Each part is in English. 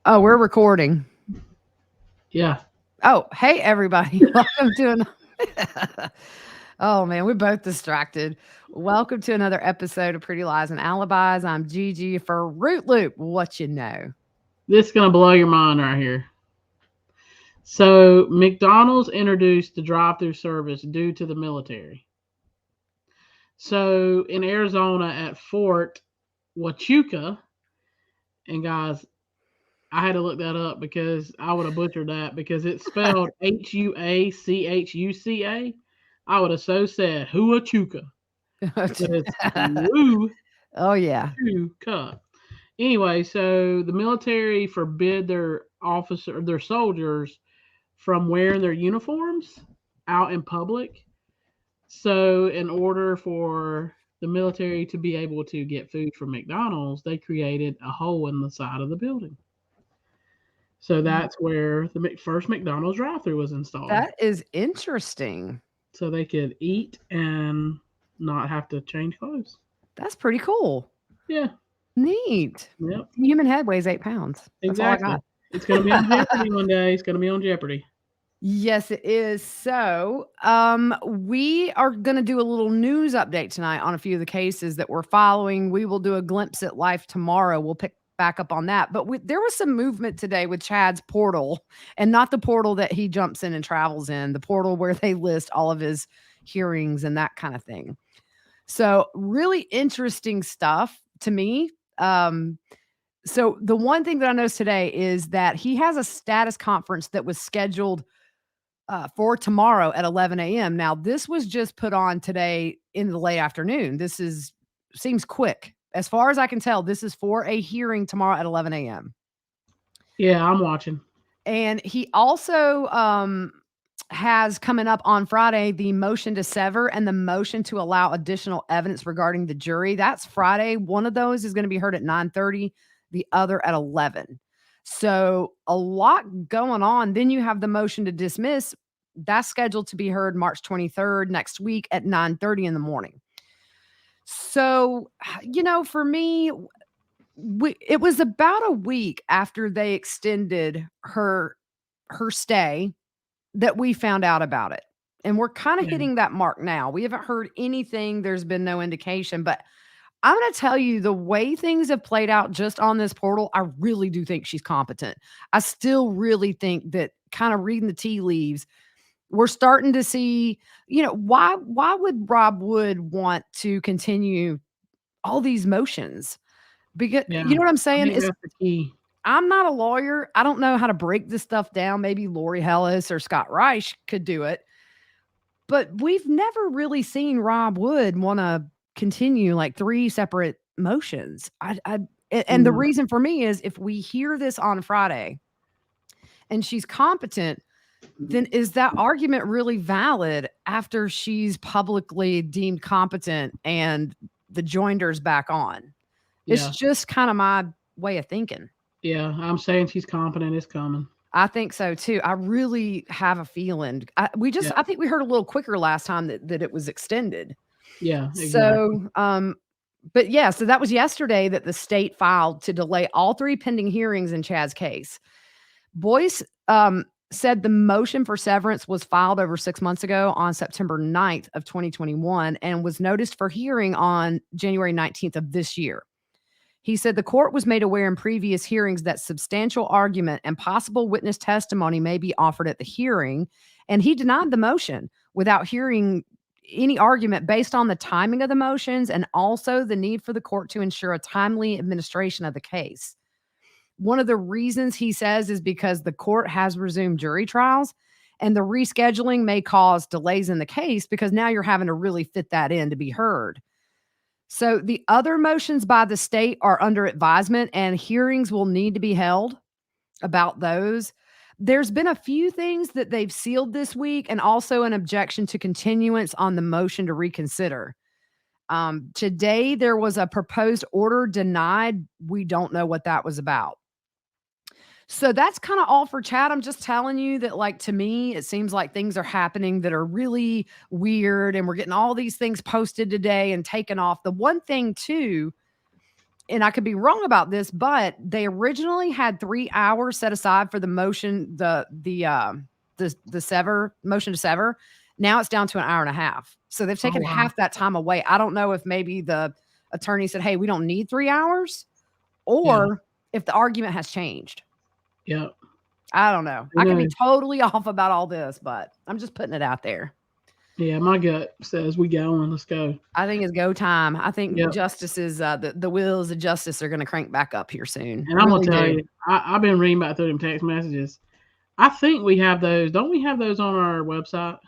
Oh, we're recording. Yeah. Oh, hey everybody. Welcome to an Oh man, we're both distracted. Welcome to another episode of Pretty Lies and Alibis. I'm Gigi for Root Loop. What you know? This is going to blow your mind right here. So, McDonald's introduced the drive through service due to the military. So, in Arizona at Fort Huachuca, and guys, I had to look that up because I would have butchered that because it's spelled Huachuca. I would have so said Huachuca, but it's Oh yeah. Huachuca. Anyway, so the military forbid their soldiers from wearing their uniforms out in public. So, in order for the military to be able to get food from McDonald's, they created a hole in the side of the building. So that's where the first McDonald's drive-through was installed, That is interesting. so they could eat and not have to change clothes. That's pretty cool. Yeah, Neat. yep, Human head weighs 8 pounds. That's all I exactly. got. It's going to be on Jeopardy one day. It's going to be on Jeopardy. Yes, it is. So, we are going to do a little news update tonight on a few of the cases that we're following. We will do a glimpse at life tomorrow. We'll pick back up on that. But there was some movement today with Chad's portal, and not the portal that he jumps in and travels in, the portal where they list all of his hearings and that kind of thing. So, really interesting stuff to me. So the one thing that I noticed today is that he has a status conference that was scheduled for tomorrow at 11 a.m. Now, this was just put on today in the late afternoon. Seems quick. As far as I can tell, this is for a hearing tomorrow at 11 a.m. Yeah, I'm watching. And he also has coming up on Friday the motion to sever and the motion to allow additional evidence regarding the jury. That's Friday. One of those is going to be heard at 9:30, the other at 11. So a lot going on. Then you have the motion to dismiss. That's scheduled to be heard March 23rd next week at 9:30 in the morning. So, for me, it was about a week after they extended her stay that we found out about it. And we're kind of Yeah. hitting that mark now. We haven't heard anything. There's been no indication, but I'm going to tell you the way things have played out just on this portal, I really do think she's competent. I still really think that, kind of reading the tea leaves, we're starting to see, why would Rob Wood want to continue all these motions? Because Yeah, you know what I'm I saying? think that's the key. I'm not a lawyer. I don't know how to break this stuff down. Maybe Lori Hellis or Scott Reich could do it. But we've never really seen Rob Wood want to continue like 3 separate motions. And the Yeah. reason for me is if we hear this on Friday and she's competent, then is that argument really valid after she's publicly deemed competent and the joinder's back on? It's Yeah. just kind of my way of thinking. Yeah, I'm saying she's competent. It's coming. I think so too. I really have a feeling. Yeah. I think we heard a little quicker last time that it was extended. Yeah, exactly. So, but yeah, so that was yesterday that the state filed to delay all 3 pending hearings in Chad's case. Boyce said the motion for severance was filed over 6 months ago on September 9th of 2021 and was noticed for hearing on January 19th of this year. He said the court was made aware in previous hearings that substantial argument and possible witness testimony may be offered at the hearing, and he denied the motion without hearing any argument based on the timing of the motions and also the need for the court to ensure a timely administration of the case. One of the reasons he says is because the court has resumed jury trials, and the rescheduling may cause delays in the case because now you're having to really fit that in to be heard. So the other motions by the state are under advisement and hearings will need to be held about those. There's been a few things that they've sealed this week and also an objection to continuance on the motion to reconsider. Today, there was a proposed order denied. We don't know what that was about. So that's kind of all for Chad. I'm just telling you that, like, to me, it seems like things are happening that are really weird, and we're getting all these things posted today and taken off. The one thing, too, and I could be wrong about this, but they originally had 3 hours set aside for the motion, the sever motion to sever. Now it's down to an hour and a half. So they've Oh taken wow. half that time away. I don't know if maybe the attorney said, "Hey, we don't need 3 hours," Yeah. or if the argument has changed. Yep. I don't know. Who I could be knows? totally off about all this, but I'm just putting it out there. Yeah, my gut says we going. Let's go. I think it's go time. I think Yep. justices, the wheels of justice are going to crank back up here soon. And I'm gonna Really tell do. you, I've been reading back through them text messages. I think we have those. Don't we have those on our website?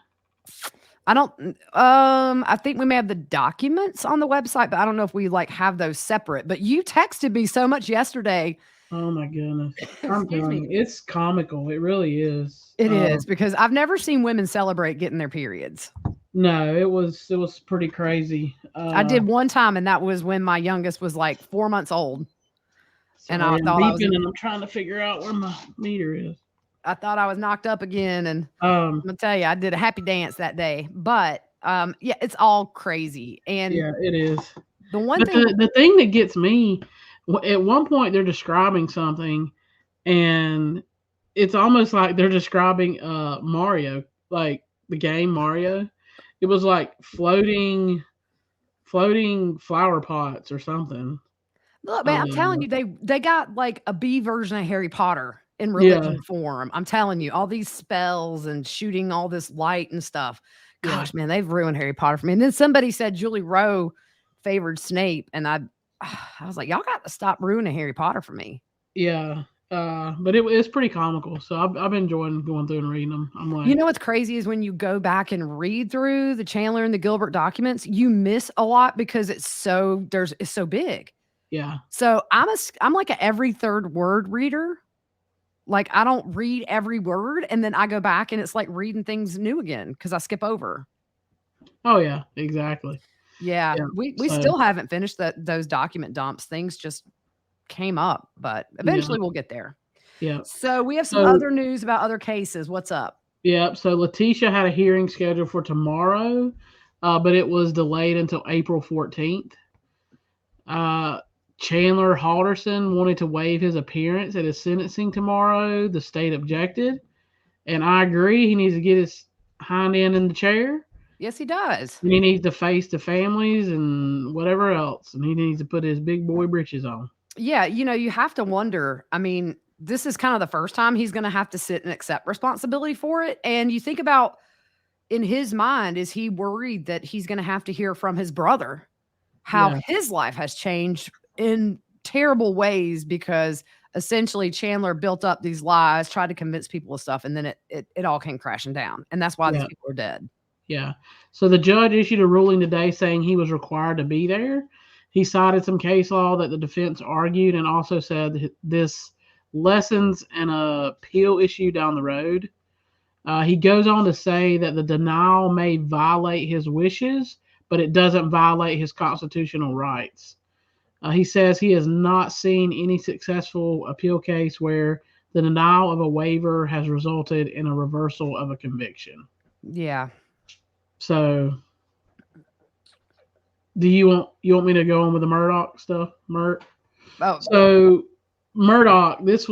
I don't. I think we may have the documents on the website, but I don't know if we like have those separate. But you texted me so much yesterday. Oh my goodness. I'm Excuse telling me. you, it's comical. It really is. It is because I've never seen women celebrate getting their periods. No, it was pretty crazy. I did one time, and that was when my youngest was like 4 months old, and Sorry, I I'm thought I was. beeping and I'm trying to figure out where my meter is. I thought I was knocked up again, and I'm Um, gonna tell you, I did a happy dance that day. But yeah, it's all crazy. And yeah, it is. the one But thing, the thing that gets me, at one point they're describing something, and it's almost like they're describing Mario, like the game Mario. It was like floating flower pots or something. look, man, I'm telling Uh, you, they got like a B version of Harry Potter in yeah, religion form. I'm telling you, all these spells and shooting all this light and stuff. yeah, Gosh, man, they've ruined Harry Potter for me. And then somebody said Julie Rowe favored Snape, and I was like, y'all got to stop ruining Harry Potter for me. yeah. But it's pretty comical. So I've been enjoying going through and reading them. I'm You like, know what's crazy is when you go back and read through the Chandler and the Gilbert documents, you miss a lot because it's so big. yeah, So I'm like a every third word reader. Like I don't read every word and then I go back and it's like reading things new again because I skip over. oh yeah, exactly. Yeah, Yeah. we So still haven't finished those document dumps. Things just came up, but yeah, eventually we'll get there. yeah. So we have some So other news about other cases. What's up? yeah, so Letecia had a hearing scheduled for tomorrow, but it was delayed until April 14th. Uh, Chandler Halderson wanted to waive his appearance at his sentencing tomorrow. The state objected, and I agree. He needs to get his hind end in the chair, Yes, he does. and he needs to face the families and whatever else, and he needs to put his big boy britches on. Yeah, you have to wonder. I mean, this is kind of the first time he's going to have to sit and accept responsibility for it. And you think about in his mind, is he worried that he's going to have to hear from his brother how Yeah, his life has changed in terrible ways because essentially Chandler built up these lies, tried to convince people of stuff, and then it all came crashing down. And that's why these yeah, people are dead. yeah. So the judge issued a ruling today saying he was required to be there. He cited some case law that the defense argued and also said that this lessens an appeal issue down the road. He goes on to say that the denial may violate his wishes, but it doesn't violate his constitutional rights. He says he has not seen any successful appeal case where the denial of a waiver has resulted in a reversal of a conviction. Yeah. So, do you want me to go on with the Murdaugh stuff, Oh, So, Murdaugh, this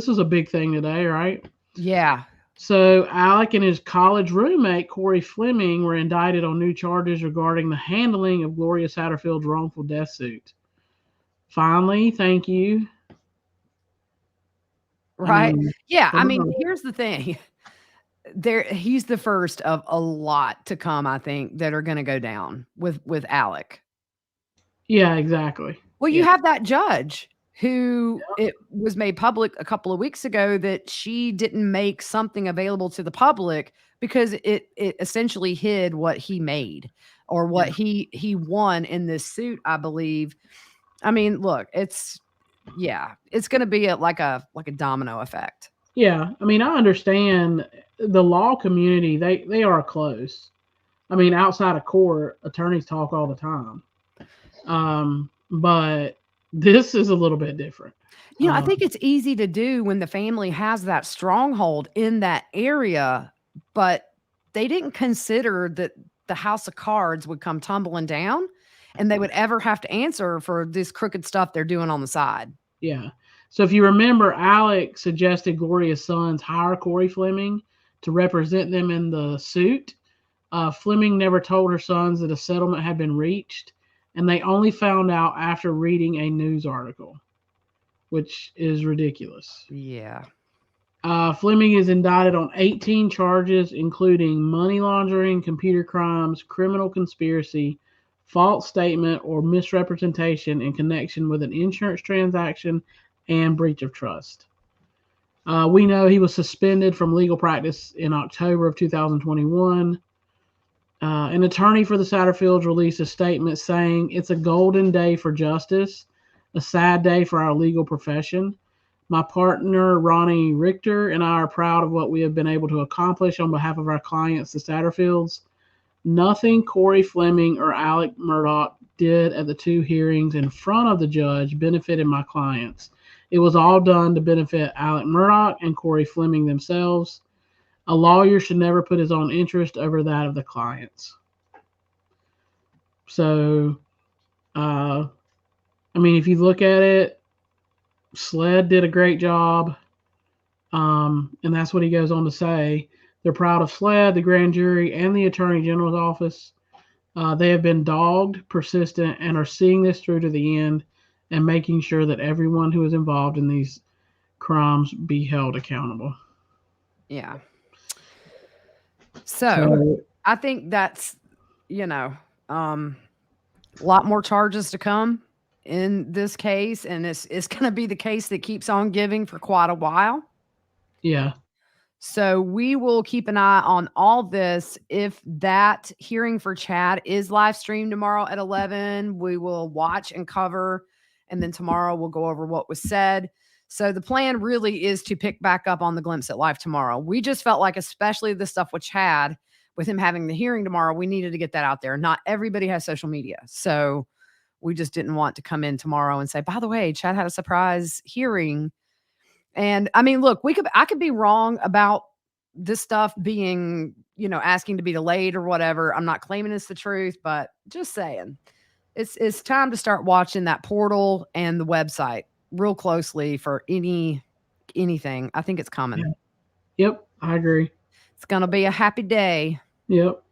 was a big thing today, right? yeah. So Alec and his college roommate Cory Fleming were indicted on new charges regarding the handling of Gloria Satterfield's wrongful death suit. Finally, thank you. I Right. mean, Yeah. I come mean, on. here's the thing. He's the first of a lot to come, I think, that are gonna go down with Alec. Yeah, exactly. Well, you Yeah, have that judge who it was made public a couple of weeks ago that she didn't make something available to the public because it essentially hid what he made or what yeah, he won in this suit, I believe. I mean, look, it's gonna be like a domino effect. yeah. I mean, I understand the law community. They are close. I mean, outside of court, attorneys talk all the time. But this is a little bit different. I Um, think it's easy to do when the family has that stronghold in that area, but they didn't consider that the house of cards would come tumbling down. and they would ever have to answer for this crooked stuff they're doing on the side. Yeah. So if you remember, Alec suggested Gloria's sons hire Cory Fleming to represent them in the suit. Fleming never told her sons that a settlement had been reached, and they only found out after reading a news article, which is ridiculous. Yeah. Fleming is indicted on 18 charges, including money laundering, computer crimes, criminal conspiracy, false statement, or misrepresentation in connection with an insurance transaction, and breach of trust. We know he was suspended from legal practice in October of 2021. An attorney for the Satterfields released a statement saying, "It's a golden day for justice, a sad day for our legal profession. My partner, Ronnie Richter, and I are proud of what we have been able to accomplish on behalf of our clients, the Satterfields. Nothing Cory Fleming or Alec Murdaugh did at the two hearings in front of the judge benefited my clients. It was all done to benefit Alec Murdaugh and Cory Fleming themselves. A lawyer should never put his own interest over that of the clients." So, if you look at it, SLED did a great job. And that's what he goes on to say. They're proud of SLED, the grand jury, and the Attorney General's office. They have been dogged, persistent, and are seeing this through to the end and making sure that everyone who is involved in these crimes be held accountable. Yeah. So I think that's, a lot more charges to come in this case. And it's going to be the case that keeps on giving for quite a while. Yeah. So we will keep an eye on all this. If that hearing for Chad is live streamed tomorrow at 11, we will watch and cover. And then tomorrow we'll go over what was said. So the plan really is to pick back up on the Glimpse at Life tomorrow. We just felt like, especially the stuff with Chad, with him having the hearing tomorrow, we needed to get that out there. Not everybody has social media. So we just didn't want to come in tomorrow and say, by the way, Chad had a surprise hearing. And look, I could be wrong about this stuff being, asking to be delayed or whatever. I'm not claiming it's the truth, but just saying it's time to start watching that portal and the website real closely for anything. I think it's coming. Yeah. Yep. I agree. It's going to be a happy day. Yep.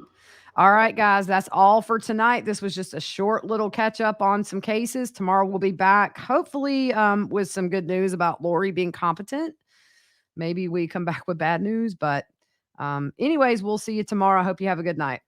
All right, guys, that's all for tonight. This was just a short little catch up on some cases. Tomorrow we'll be back, hopefully, with some good news about Lori being competent. Maybe we come back with bad news, but anyways, we'll see you tomorrow. I hope you have a good night.